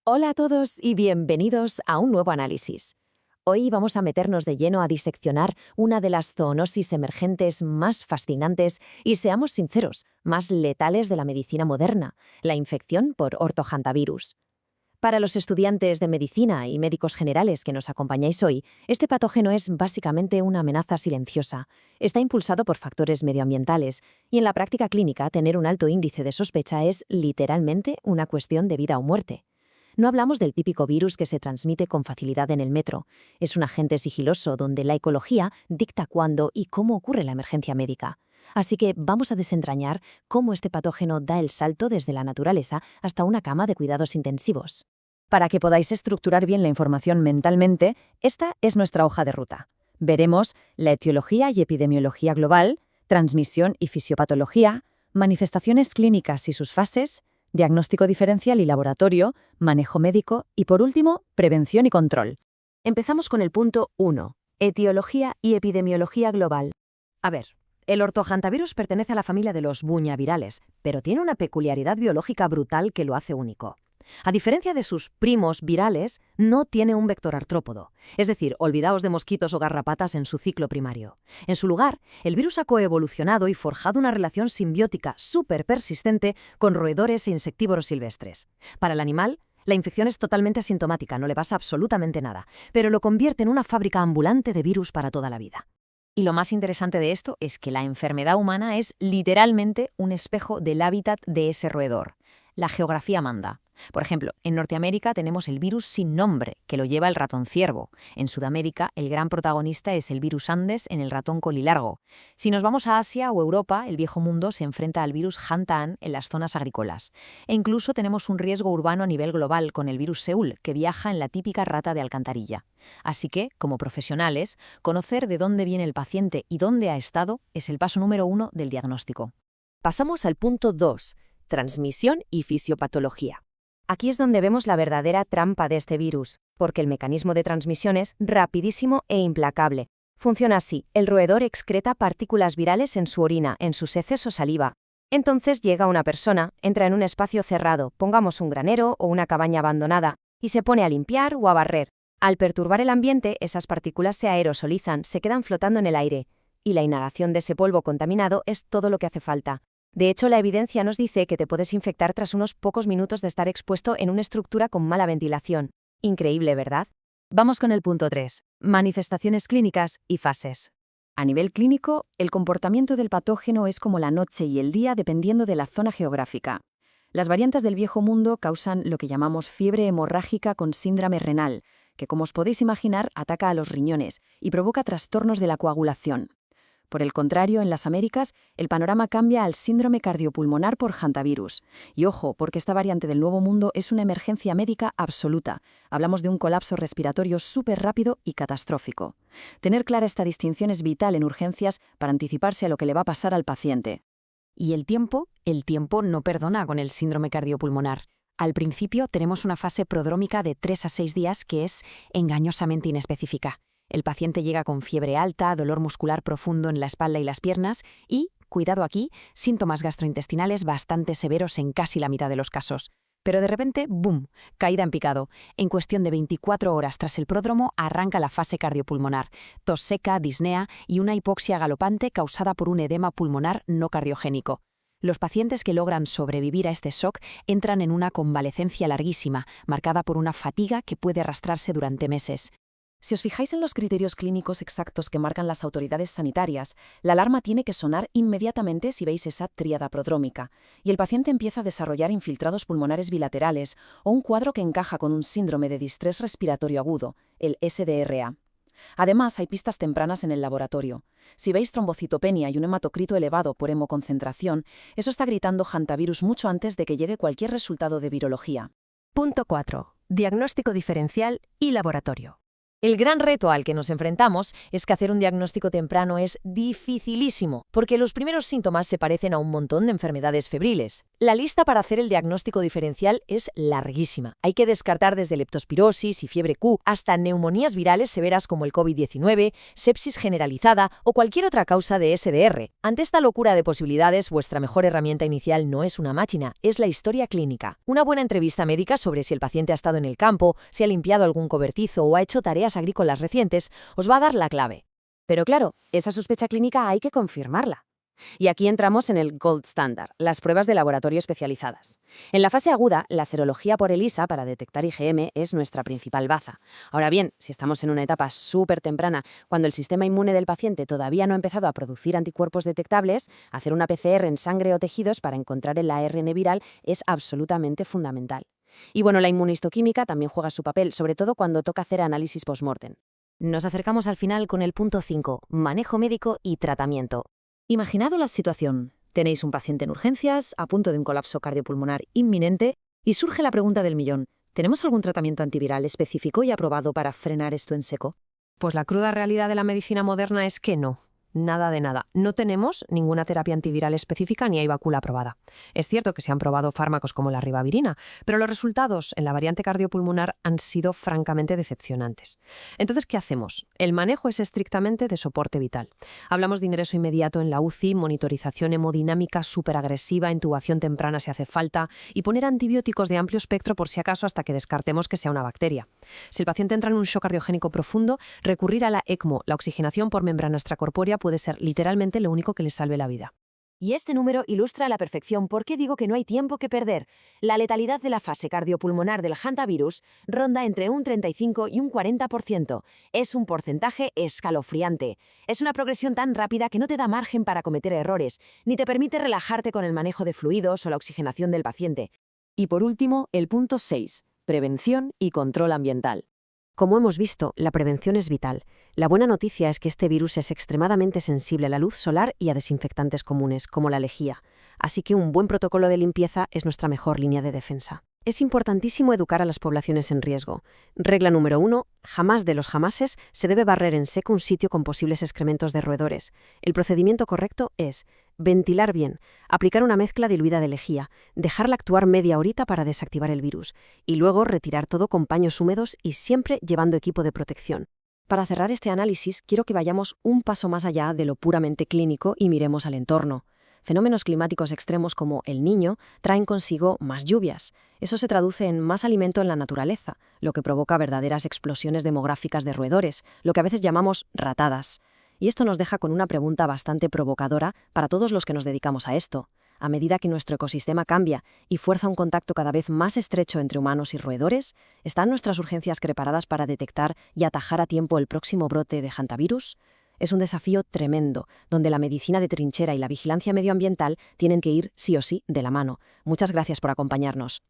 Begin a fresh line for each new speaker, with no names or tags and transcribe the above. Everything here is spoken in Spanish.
Hola a todos y bienvenidos a un nuevo análisis. Hoy vamos a meternos de lleno a diseccionar una de las zoonosis emergentes más fascinantes y, seamos sinceros, más letales de la medicina moderna, la infección por ortohantavirus. Para los estudiantes de medicina y médicos generales que nos acompañáis hoy, este patógeno es básicamente una amenaza silenciosa. Está impulsado por factores medioambientales y en la práctica clínica tener un alto índice de sospecha es literalmente una cuestión de vida o muerte. No hablamos del típico virus que se transmite con facilidad en el metro. Es un agente sigiloso donde la ecología dicta cuándo y cómo ocurre la emergencia médica. Así que vamos a desentrañar cómo este patógeno da el salto desde la naturaleza hasta una cama de cuidados intensivos. Para que podáis estructurar bien la información mentalmente, esta es nuestra hoja de ruta. Veremos la etiología y epidemiología global, transmisión y fisiopatología, manifestaciones clínicas y sus fases, diagnóstico diferencial y laboratorio, manejo médico y, por último, prevención y control. Empezamos con el punto 1, etiología y epidemiología global. A ver, el ortohantavirus pertenece a la familia de los buñavirales, pero tiene una peculiaridad biológica brutal que lo hace único. A diferencia de sus primos virales, no tiene un vector artrópodo, es decir, olvidaos de mosquitos o garrapatas en su ciclo primario. En su lugar, el virus ha coevolucionado y forjado una relación simbiótica súper persistente con roedores e insectívoros silvestres. Para el animal, la infección es totalmente asintomática, no le pasa absolutamente nada, pero lo convierte en una fábrica ambulante de virus para toda la vida. Y lo más interesante de esto es que la enfermedad humana es literalmente un espejo del hábitat de ese roedor. La geografía manda. Por ejemplo, en Norteamérica tenemos el virus sin nombre, que lo lleva el ratón ciervo. En Sudamérica, el gran protagonista es el virus Andes en el ratón colilargo. Si nos vamos a Asia o Europa, el viejo mundo se enfrenta al virus Hantaan en las zonas agrícolas. E incluso tenemos un riesgo urbano a nivel global con el virus Seúl, que viaja en la típica rata de alcantarilla. Así que, como profesionales, conocer de dónde viene el paciente y dónde ha estado es el paso número 1 del diagnóstico. Pasamos al punto 2, transmisión y fisiopatología. Aquí es donde vemos la verdadera trampa de este virus, porque el mecanismo de transmisión es rapidísimo e implacable. Funciona así: el roedor excreta partículas virales en su orina, en sus heces o saliva. Entonces llega una persona, entra en un espacio cerrado, pongamos un granero o una cabaña abandonada, y se pone a limpiar o a barrer. Al perturbar el ambiente, esas partículas se aerosolizan, se quedan flotando en el aire, y la inhalación de ese polvo contaminado es todo lo que hace falta. De hecho, la evidencia nos dice que te puedes infectar tras unos pocos minutos de estar expuesto en una estructura con mala ventilación. Increíble, ¿verdad? Vamos con el punto 3. Manifestaciones clínicas y fases. A nivel clínico, el comportamiento del patógeno es como la noche y el día dependiendo de la zona geográfica. Las variantes del viejo mundo causan lo que llamamos fiebre hemorrágica con síndrome renal, que, como os podéis imaginar, ataca a los riñones y provoca trastornos de la coagulación. Por el contrario, en las Américas, el panorama cambia al síndrome cardiopulmonar por hantavirus. Y ojo, porque esta variante del Nuevo Mundo es una emergencia médica absoluta. Hablamos de un colapso respiratorio súper rápido y catastrófico. Tener clara esta distinción es vital en urgencias para anticiparse a lo que le va a pasar al paciente. ¿Y el tiempo? El tiempo no perdona con el síndrome cardiopulmonar. Al principio tenemos una fase prodrómica de 3 a 6 días que es engañosamente inespecífica. El paciente llega con fiebre alta, dolor muscular profundo en la espalda y las piernas y, cuidado aquí, síntomas gastrointestinales bastante severos en casi la mitad de los casos. Pero de repente, ¡boom!, caída en picado. En cuestión de 24 horas tras el pródromo arranca la fase cardiopulmonar, tos seca, disnea y una hipoxia galopante causada por un edema pulmonar no cardiogénico. Los pacientes que logran sobrevivir a este shock entran en una convalecencia larguísima, marcada por una fatiga que puede arrastrarse durante meses. Si os fijáis en los criterios clínicos exactos que marcan las autoridades sanitarias, la alarma tiene que sonar inmediatamente si veis esa tríada prodrómica, y el paciente empieza a desarrollar infiltrados pulmonares bilaterales o un cuadro que encaja con un síndrome de distrés respiratorio agudo, el SDRA. Además, hay pistas tempranas en el laboratorio. Si veis trombocitopenia y un hematocrito elevado por hemoconcentración, eso está gritando hantavirus mucho antes de que llegue cualquier resultado de virología. Punto 4. Diagnóstico diferencial y laboratorio. El gran reto al que nos enfrentamos es que hacer un diagnóstico temprano es dificilísimo, porque los primeros síntomas se parecen a un montón de enfermedades febriles. La lista para hacer el diagnóstico diferencial es larguísima. Hay que descartar desde leptospirosis y fiebre Q hasta neumonías virales severas como el COVID-19, sepsis generalizada o cualquier otra causa de SDR. Ante esta locura de posibilidades, vuestra mejor herramienta inicial no es una máquina, es la historia clínica. Una buena entrevista médica sobre si el paciente ha estado en el campo, si ha limpiado algún cobertizo o ha hecho tareas agrícolas recientes, os va a dar la clave.
Pero claro, esa sospecha clínica hay que confirmarla. Y aquí entramos en el gold standard, las pruebas de laboratorio especializadas. En la fase aguda, la serología por ELISA para detectar IgM es nuestra principal baza. Ahora bien, si estamos en una etapa súper temprana, cuando el sistema inmune del paciente todavía no ha empezado a producir anticuerpos detectables, hacer una PCR en sangre o tejidos para encontrar el ARN viral es absolutamente fundamental. Y bueno, la inmunistoquímica también juega su papel, sobre todo cuando toca hacer análisis post-mortem.
Nos acercamos al final con el punto 5, manejo médico y tratamiento. Imaginad la situación. Tenéis un paciente en urgencias, a punto de un colapso cardiopulmonar inminente, y surge la pregunta del millón. ¿Tenemos algún tratamiento antiviral específico y aprobado para frenar esto en seco? Pues la cruda realidad de la medicina moderna es que no. Nada de nada. No tenemos ninguna terapia antiviral específica ni hay vacuna aprobada. Es cierto que se han probado fármacos como la ribavirina, pero los resultados en la variante cardiopulmonar han sido francamente decepcionantes. Entonces, ¿qué hacemos? El manejo es estrictamente de soporte vital. Hablamos de ingreso inmediato en la UCI, monitorización hemodinámica superagresiva, intubación temprana si hace falta y poner antibióticos de amplio espectro por si acaso hasta que descartemos que sea una bacteria. Si el paciente entra en un shock cardiogénico profundo, recurrir a la ECMO, la oxigenación por membrana extracorpórea, puede ser literalmente lo único que les salve la vida.
Y este número ilustra a la perfección por qué digo que no hay tiempo que perder. La letalidad de la fase cardiopulmonar del hantavirus ronda entre un 35 y un 40%. Es un porcentaje escalofriante. Es una progresión tan rápida que no te da margen para cometer errores, ni te permite relajarte con el manejo de fluidos o la oxigenación del paciente. Y por último, el punto 6, prevención y control ambiental.
Como hemos visto, la prevención es vital. La buena noticia es que este virus es extremadamente sensible a la luz solar y a desinfectantes comunes, como la lejía. Así que un buen protocolo de limpieza es nuestra mejor línea de defensa. Es importantísimo educar a las poblaciones en riesgo. Regla número 1, jamás de los jamases se debe barrer en seco un sitio con posibles excrementos de roedores. El procedimiento correcto es ventilar bien, aplicar una mezcla diluida de lejía, dejarla actuar media horita para desactivar el virus y luego retirar todo con paños húmedos y siempre llevando equipo de protección. Para cerrar este análisis, quiero que vayamos un paso más allá de lo puramente clínico y miremos al entorno. Fenómenos climáticos extremos como el Niño traen consigo más lluvias. Eso se traduce en más alimento en la naturaleza, lo que provoca verdaderas explosiones demográficas de roedores, lo que a veces llamamos ratadas. Y esto nos deja con una pregunta bastante provocadora para todos los que nos dedicamos a esto. A medida que nuestro ecosistema cambia y fuerza un contacto cada vez más estrecho entre humanos y roedores, ¿están nuestras urgencias preparadas para detectar y atajar a tiempo el próximo brote de hantavirus? Es un desafío tremendo, donde la medicina de trinchera y la vigilancia medioambiental tienen que ir sí o sí de la mano. Muchas gracias por acompañarnos.